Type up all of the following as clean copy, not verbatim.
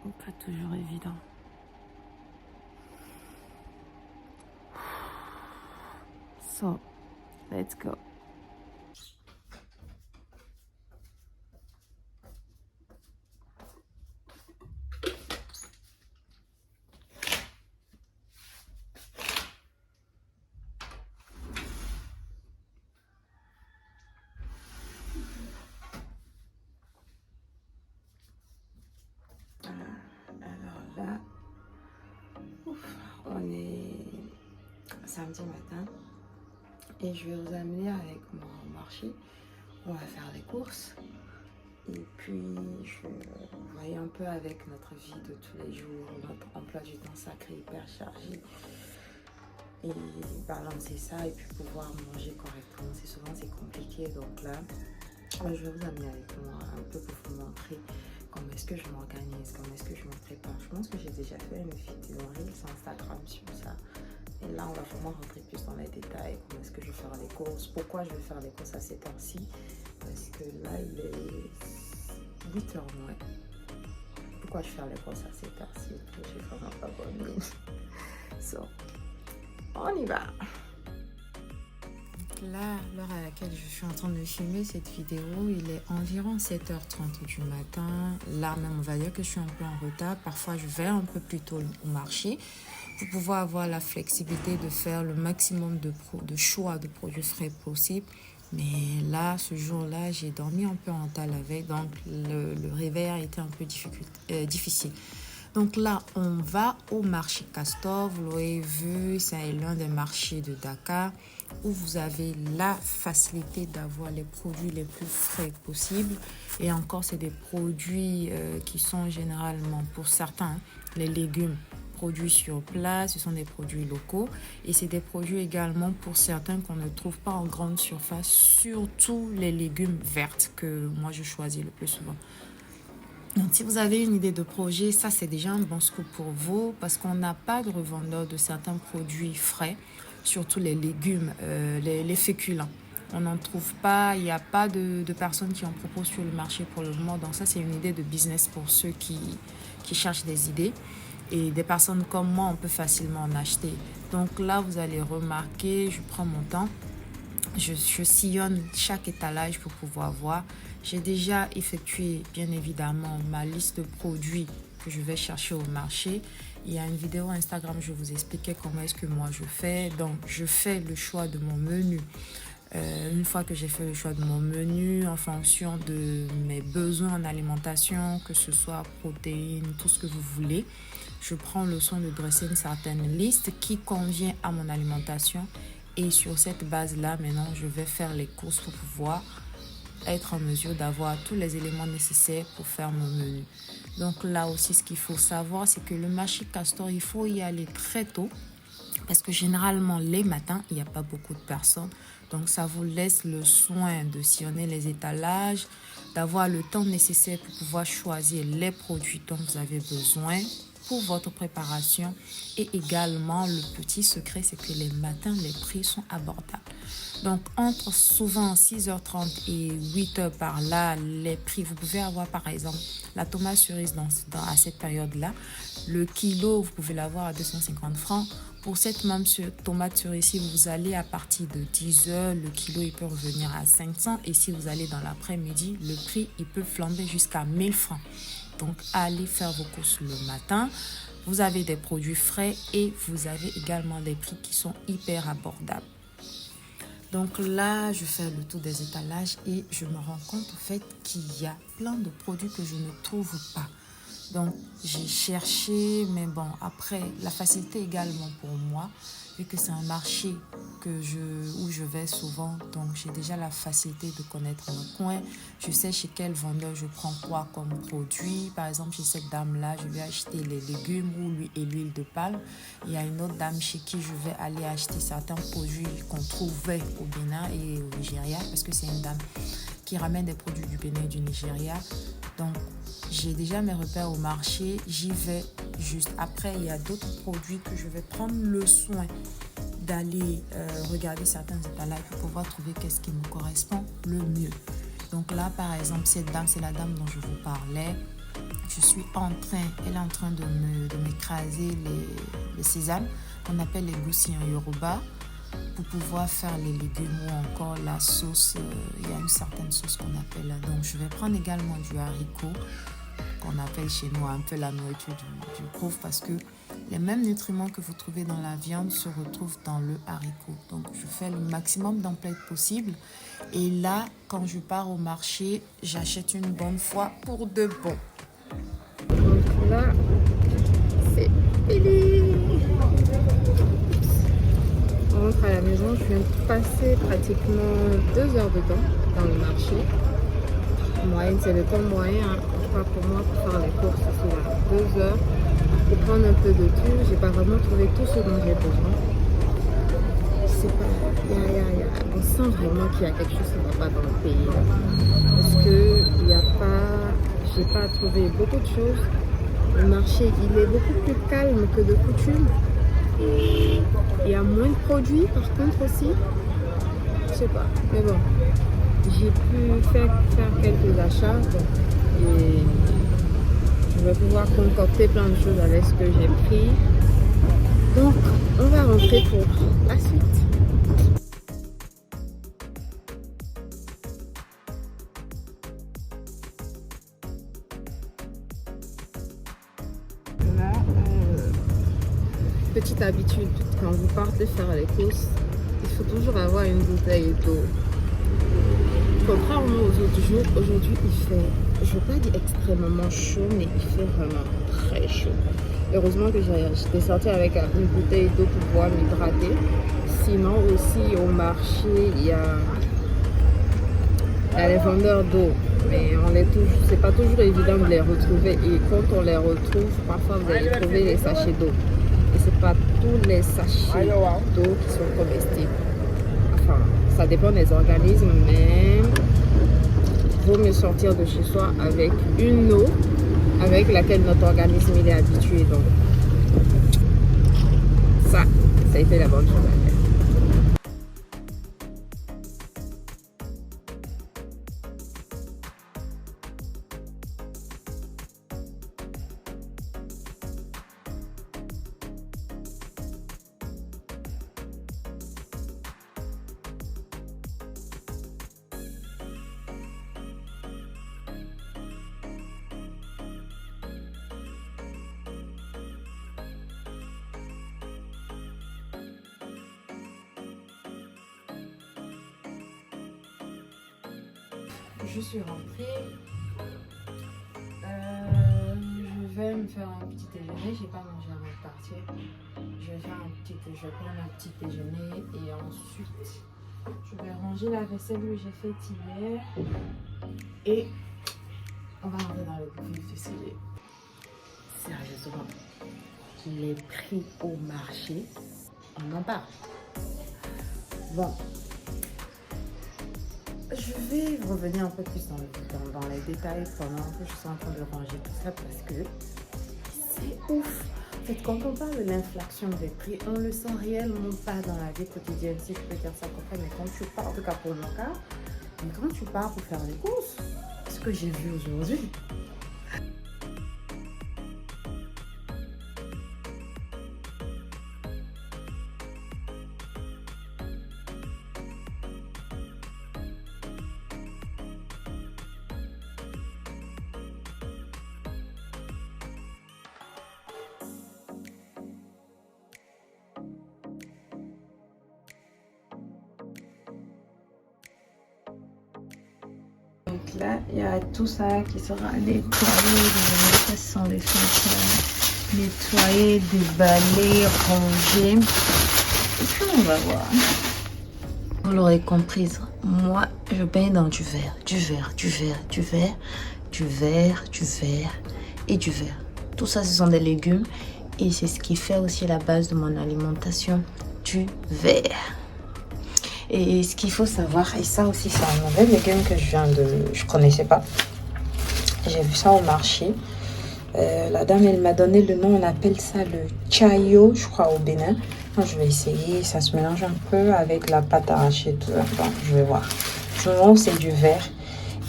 Pas toujours évident. So, let's go. Alors là, on est samedi matin et je vais vous amener avec moi au marché. On va faire les courses et puis je voyais un peu avec notre vie de tous les jours, notre emploi du temps sacré hyper chargé et balancer ça et puis pouvoir manger correctement. C'est compliqué, donc là je vais vous amener avec moi un peu pour vous montrer comment est-ce que je m'organise, comment est-ce que je me prépare. Je pense que j'ai déjà fait une vidéo sur Instagram sur ça. Et là, on va vraiment rentrer plus dans les détails. Comment est-ce que je vais faire les courses? Pourquoi je vais faire les courses à cette heure-ci? Parce que là, il est 8h moins. Pourquoi je vais faire les courses à cette heure-ci? Je suis vraiment pas bonne mine. So, on y va. Là, l'heure à laquelle je suis en train de filmer cette vidéo, il est environ 7h30 du matin. Là, même, on va dire que je suis un peu en retard. Parfois, je vais un peu plus tôt au marché pour pouvoir avoir la flexibilité de faire le maximum de choix de produits frais possible. Mais là, ce jour-là, j'ai dormi un peu en retard la veille, donc le réveil a été un peu difficile. Donc là, on va au marché Castor. Vous l'aurez vu, c'est l'un des marchés de Dakar où vous avez la facilité d'avoir les produits les plus frais possibles. Et encore, c'est des produits qui sont généralement, pour certains, les légumes produits sur place, ce sont des produits locaux. Et c'est des produits également pour certains qu'on ne trouve pas en grande surface, surtout les légumes verts que moi je choisis le plus souvent. Donc, si vous avez une idée de projet, ça c'est déjà un bon scoop pour vous parce qu'on n'a pas de revendeur de certains produits frais, surtout les légumes, les féculents. On n'en trouve pas, il n'y a pas de personnes qui en proposent sur le marché pour le moment. Donc ça c'est une idée de business pour ceux qui cherchent des idées. Et des personnes comme moi, on peut facilement en acheter. Donc là, vous allez remarquer, je prends mon temps. Je sillonne chaque étalage pour pouvoir voir. J'ai déjà effectué, bien évidemment, ma liste de produits que je vais chercher au marché. Il y a une vidéo Instagram, je vous expliquais comment est-ce que moi je fais. Donc, je fais le choix de mon menu. Une fois que j'ai fait le choix de mon menu en fonction de mes besoins en alimentation, que ce soit protéines, tout ce que vous voulez, je prends le soin de dresser une certaine liste qui convient à mon alimentation. Et sur cette base-là, maintenant, je vais faire les courses pour pouvoir être en mesure d'avoir tous les éléments nécessaires pour faire mon menu. Donc là aussi, ce qu'il faut savoir, c'est que le marché Castor, il faut y aller très tôt parce que généralement, les matins, il n'y a pas beaucoup de personnes. Donc ça vous laisse le soin de sillonner les étalages, d'avoir le temps nécessaire pour pouvoir choisir les produits dont vous avez besoin pour votre préparation. Et également, le petit secret, c'est que les matins, les prix sont abordables. Donc, entre souvent 6h30 et 8h par là, les prix, vous pouvez avoir par exemple la tomate cerise à cette période-là. Le kilo, vous pouvez l'avoir à 250 francs. Pour cette même tomate cerise, si vous allez à partir de 10h, le kilo, il peut revenir à 500. Et si vous allez dans l'après-midi, le prix, il peut flamber jusqu'à 1000 francs. Donc, allez faire vos courses le matin. Vous avez des produits frais et vous avez également des prix qui sont hyper abordables. Donc là, je fais le tour des étalages et je me rends compte au fait qu'il y a plein de produits que je ne trouve pas. Donc, j'ai cherché, mais bon, après, la facilité également pour moi, vu que c'est un marché où je vais souvent, donc j'ai déjà la facilité de connaître mon coin. Je sais chez quel vendeur je prends quoi comme produit. Par exemple, chez cette dame-là, je vais acheter les légumes et l'huile de palme. Il y a une autre dame chez qui je vais aller acheter certains produits qu'on trouvait au Bénin et au Nigeria, parce que c'est une dame qui ramène des produits du Bénin et du Nigeria. Donc, j'ai déjà mes repères au marché, j'y vais juste. Après, il y a d'autres produits que je vais prendre le soin d'aller regarder certains étalages pour pouvoir trouver qu'est-ce qui me correspond le mieux. Donc là, par exemple, cette dame, c'est la dame dont je vous parlais. elle est en train de m'écraser les sésames, qu'on appelle les goussis en Yoruba, pour pouvoir faire les légumes ou encore la sauce. Il y a une certaine sauce qu'on appelle là. Donc je vais prendre également du haricot, qu'on appelle chez nous un peu la nourriture du pauvre, parce que les mêmes nutriments que vous trouvez dans la viande se retrouvent dans le haricot. Donc je fais le maximum d'emplettes possible. Et là, quand je pars au marché, j'achète une bonne fois pour de bon. Donc là, c'est fini. On rentre à la maison, je viens de passer pratiquement 2 heures dedans, dans le marché. En moyenne, c'est le temps moyen, hein, pas pour moi, pour faire les courses, c'est 2 heures. Pour prendre un peu de tout, j'ai pas vraiment trouvé tout ce dont j'ai besoin. C'est pas, on sent vraiment qu'il y a quelque chose qui ne va pas dans le pays. Là. Parce que j'ai pas trouvé beaucoup de choses. Le marché, il est beaucoup plus calme que de coutume. Il y a moins de produits par contre aussi. Je sais pas, mais bon. J'ai pu faire quelques achats. Et je vais pouvoir concocter plein de choses avec ce que j'ai pris. Donc, on va rentrer pour la suite. Là, petite habitude, quand vous partez faire les courses, il faut toujours avoir une bouteille d'eau. Contrairement aux autres jours, aujourd'hui il fait, je ne veux pas dire extrêmement chaud, mais il fait vraiment très chaud. Heureusement que j'étais sortie avec une bouteille d'eau pour pouvoir m'hydrater. Sinon aussi au marché, il y a les vendeurs d'eau, mais c'est pas toujours évident de les retrouver. Et quand on les retrouve, parfois vous allez trouver les sachets d'eau. Et c'est pas tous les sachets d'eau qui sont comestibles. Enfin, ça dépend des organismes, mais il vaut mieux sortir de chez soi avec une eau avec laquelle notre organisme il est habitué. Donc, ça a été la bonne chose à faire. Je suis rentrée. Je vais me faire un petit déjeuner. J'ai pas mangé avant de partir. Je vais prendre un petit déjeuner et ensuite je vais ranger la vaisselle que j'ai faite hier et on va rentrer dans le vif du sujet. Sérieusement, les prix au marché, on en parle. Bon. Je vais revenir un peu plus dans les détails pendant que je suis en train de ranger tout ça parce que c'est ouf. En fait, quand on parle de l'inflation des prix, on le sent réellement pas dans la vie quotidienne, si je peux dire ça comme ça. Mais quand tu pars, en tout cas pour mon cas, mais quand tu pars pour faire les courses, ce que j'ai vu aujourd'hui, donc là, il y a tout ça qui sera nettoyé. Ça sont les filtres nettoyés, déballés, rangés. Et puis on va voir. Vous l'aurez comprise, moi je baigne dans du vert, du vert, du vert, du vert, du vert, du vert et du vert. Tout ça, ce sont des légumes et c'est ce qui fait aussi la base de mon alimentation, du vert. Et ce qu'il faut savoir, et ça aussi c'est un nouvel légume que je connaissais pas. J'ai vu ça au marché. La dame, elle m'a donné le nom, on appelle ça le chayo, je crois, au Bénin. Donc, je vais essayer, ça se mélange un peu avec la pâte arrachée, tout ça. Bon, je vais voir. Je vois, c'est du vert.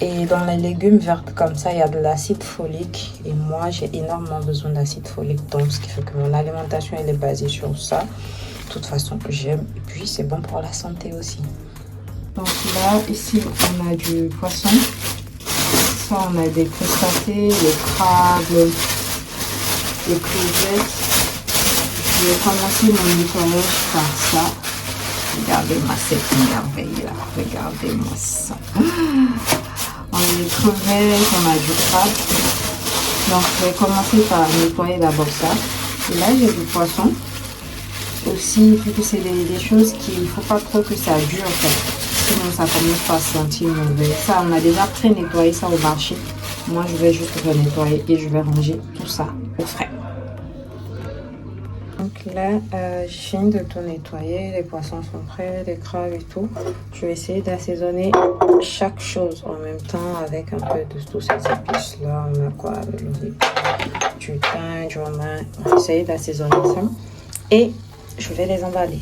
Et dans les légumes verts comme ça, il y a de l'acide folique. Et moi, j'ai énormément besoin d'acide folique. Donc, ce qui fait que mon alimentation, elle est basée sur ça. De toute façon, j'aime. Et puis, c'est bon pour la santé aussi. Donc là, ici, on a du poisson. Ça, on a des crustacés, les crabes, les crevettes. Je vais commencer mon nettoyage par ça. Regardez-moi cette merveille là. Regardez-moi ça. On a des crevettes, on a du crabe. Donc, je vais commencer par nettoyer d'abord ça. Et là, j'ai du poisson. Aussi, vu que c'est des choses qu'il ne faut pas trop que ça dure en fait. Sinon, ça commence par sentir mauvais. Ça, on a déjà pré-nettoyé ça au marché. Moi, je vais juste renettoyer et je vais ranger tout ça au frais. Donc là, j'ai fini de tout nettoyer. Les poissons sont prêts, les crabes et tout. Je vais essayer d'assaisonner chaque chose en même temps avec un peu de toutes ces épices là. On a quoi? Du thym, du romain. On va essayer d'assaisonner ça. Et je vais les emballer.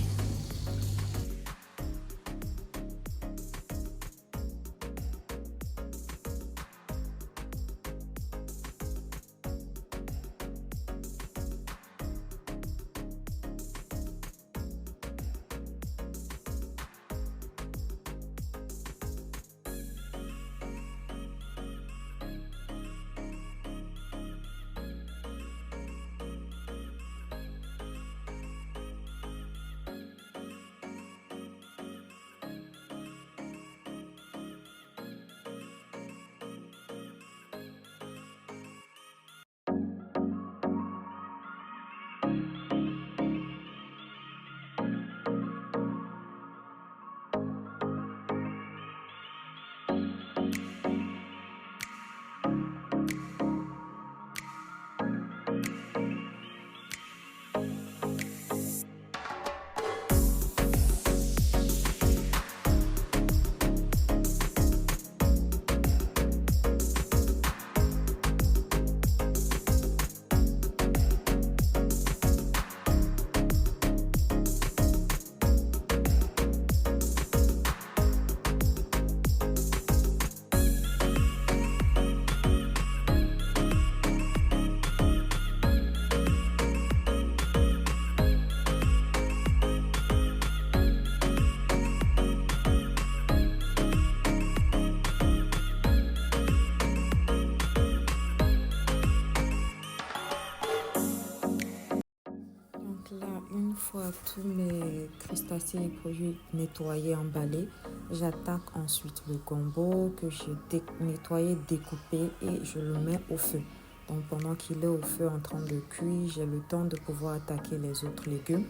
Une fois tous mes crustacés et produits nettoyés, emballés, j'attaque ensuite le gombo que j'ai nettoyé, découpé et je le mets au feu. Donc pendant qu'il est au feu en train de cuire, j'ai le temps de pouvoir attaquer les autres légumes,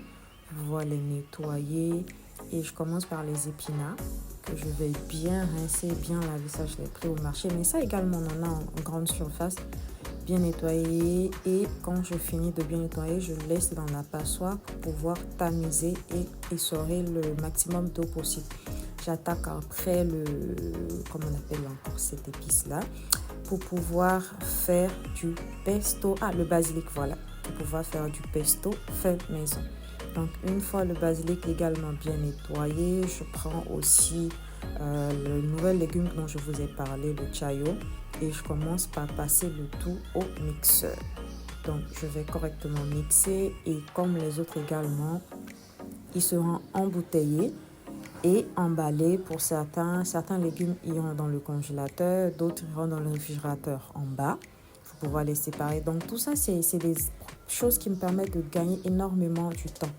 pouvoir les nettoyer et je commence par les épinards que je vais bien rincer, bien laver. Ça je l'ai pris au marché, mais ça également on en a en grande surface. Bien nettoyer et quand je finis de bien nettoyer, je laisse dans la passoire pour pouvoir tamiser et essorer le maximum d'eau possible. J'attaque après comment on appelle encore cette épice là, pour pouvoir faire du pesto. Ah, le basilic, voilà, pour pouvoir faire du pesto fait maison. Donc une fois le basilic également bien nettoyé, je prends aussi le nouvel légume dont je vous ai parlé, le chayo, et je commence par passer le tout au mixeur. Donc je vais correctement mixer et comme les autres également, ils seront embouteillés et emballés. Pour certains légumes iront dans le congélateur, d'autres iront dans le réfrigérateur en bas. Il faut pouvoir les séparer. Donc tout ça, c'est des choses qui me permettent de gagner énormément du temps.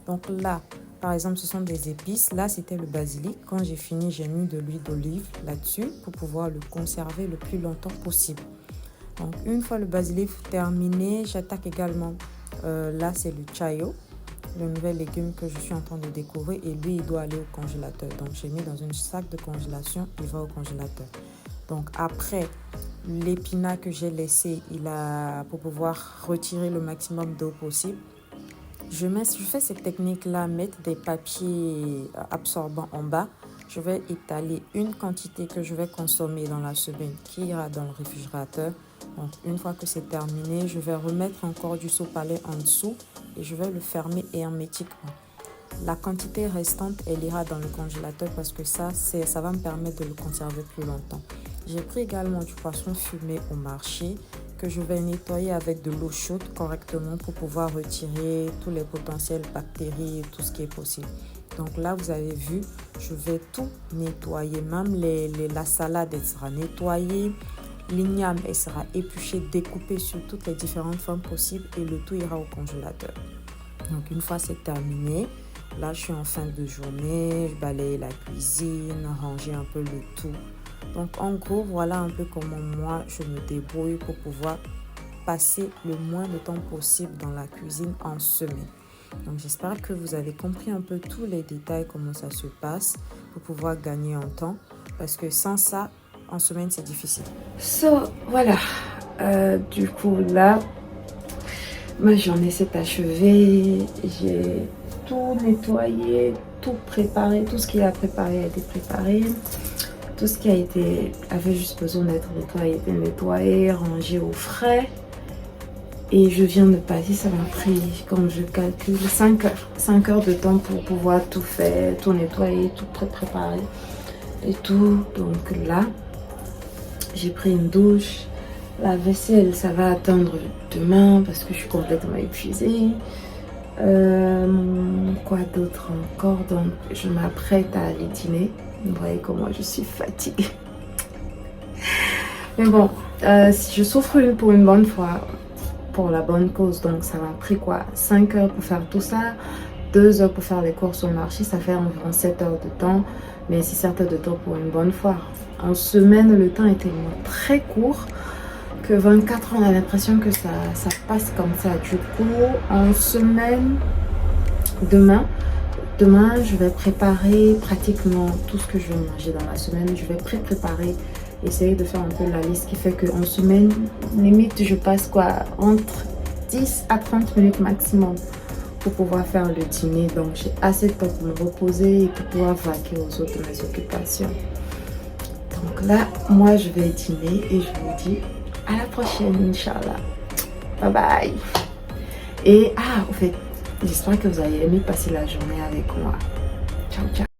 Donc là, par exemple, ce sont des épices. Là, c'était le basilic. Quand j'ai fini, j'ai mis de l'huile d'olive là-dessus pour pouvoir le conserver le plus longtemps possible. Donc, une fois le basilic terminé, j'attaque également. Là, c'est le chayo, le nouvel légume que je suis en train de découvrir. Et lui, il doit aller au congélateur. Donc, j'ai mis dans un sac de congélation. Il va au congélateur. Donc, après, l'épinard que j'ai laissé, pour pouvoir retirer le maximum d'eau possible, je fais cette technique-là, mettre des papiers absorbants en bas. Je vais étaler une quantité que je vais consommer dans la semaine qui ira dans le réfrigérateur. Donc, une fois que c'est terminé, je vais remettre encore du sopalin en dessous et je vais le fermer hermétiquement. La quantité restante, elle ira dans le congélateur parce que ça va me permettre de le conserver plus longtemps. J'ai pris également du poisson fumé au marché que je vais nettoyer avec de l'eau chaude correctement pour pouvoir retirer tous les potentielles bactéries et tout ce qui est possible. Donc là, vous avez vu, je vais tout nettoyer, même la salade, elle sera nettoyée, l'igname, elle sera épluchée, découpée sur toutes les différentes formes possibles et le tout ira au congélateur. Donc une fois c'est terminé, là je suis en fin de journée, je balaye la cuisine, ranger un peu le tout. Donc en gros, voilà un peu comment moi je me débrouille pour pouvoir passer le moins de temps possible dans la cuisine en semaine. Donc j'espère que vous avez compris un peu tous les détails, comment ça se passe pour pouvoir gagner en temps. Parce que sans ça, en semaine c'est difficile. Voilà, du coup là, ma journée s'est achevée. J'ai tout nettoyé, tout préparé, tout ce qu'il a préparé a été préparé. Tout ce qui avait juste besoin d'être nettoyé, été nettoyé, rangé au frais. Et je viens de passer, ça m'a pris, comme je calcule, 5 heures. 5 heures de temps pour pouvoir tout faire, tout nettoyer, tout préparer et tout. Donc là, j'ai pris une douche. La vaisselle, ça va attendre demain parce que je suis complètement épuisée. Quoi d'autre encore? Donc, je m'apprête à aller dîner. Vous voyez comment je suis fatiguée. Mais bon, si je souffre pour une bonne fois, pour la bonne cause, donc ça m'a pris quoi? 5 heures pour faire tout ça, 2 heures pour faire les courses au marché, ça fait environ 7 heures de temps, mais c'est 7 heures de temps pour une bonne fois. En semaine, le temps est tellement très court que 24 ans, on a l'impression que ça passe comme ça. Du coup, en semaine, demain, je vais préparer pratiquement tout ce que je vais manger dans la semaine. Je vais préparer, essayer de faire un peu la liste qui fait qu'en semaine, limite, je passe quoi entre 10 à 30 minutes maximum pour pouvoir faire le dîner. Donc, j'ai assez de temps pour me reposer et pour pouvoir vaquer aux autres de mes occupations. Donc là, moi, je vais dîner et je vous dis à la prochaine, Inch'Allah. Bye bye. Et, au fait, j'espère que vous avez aimé passer la journée avec moi. Ciao, ciao.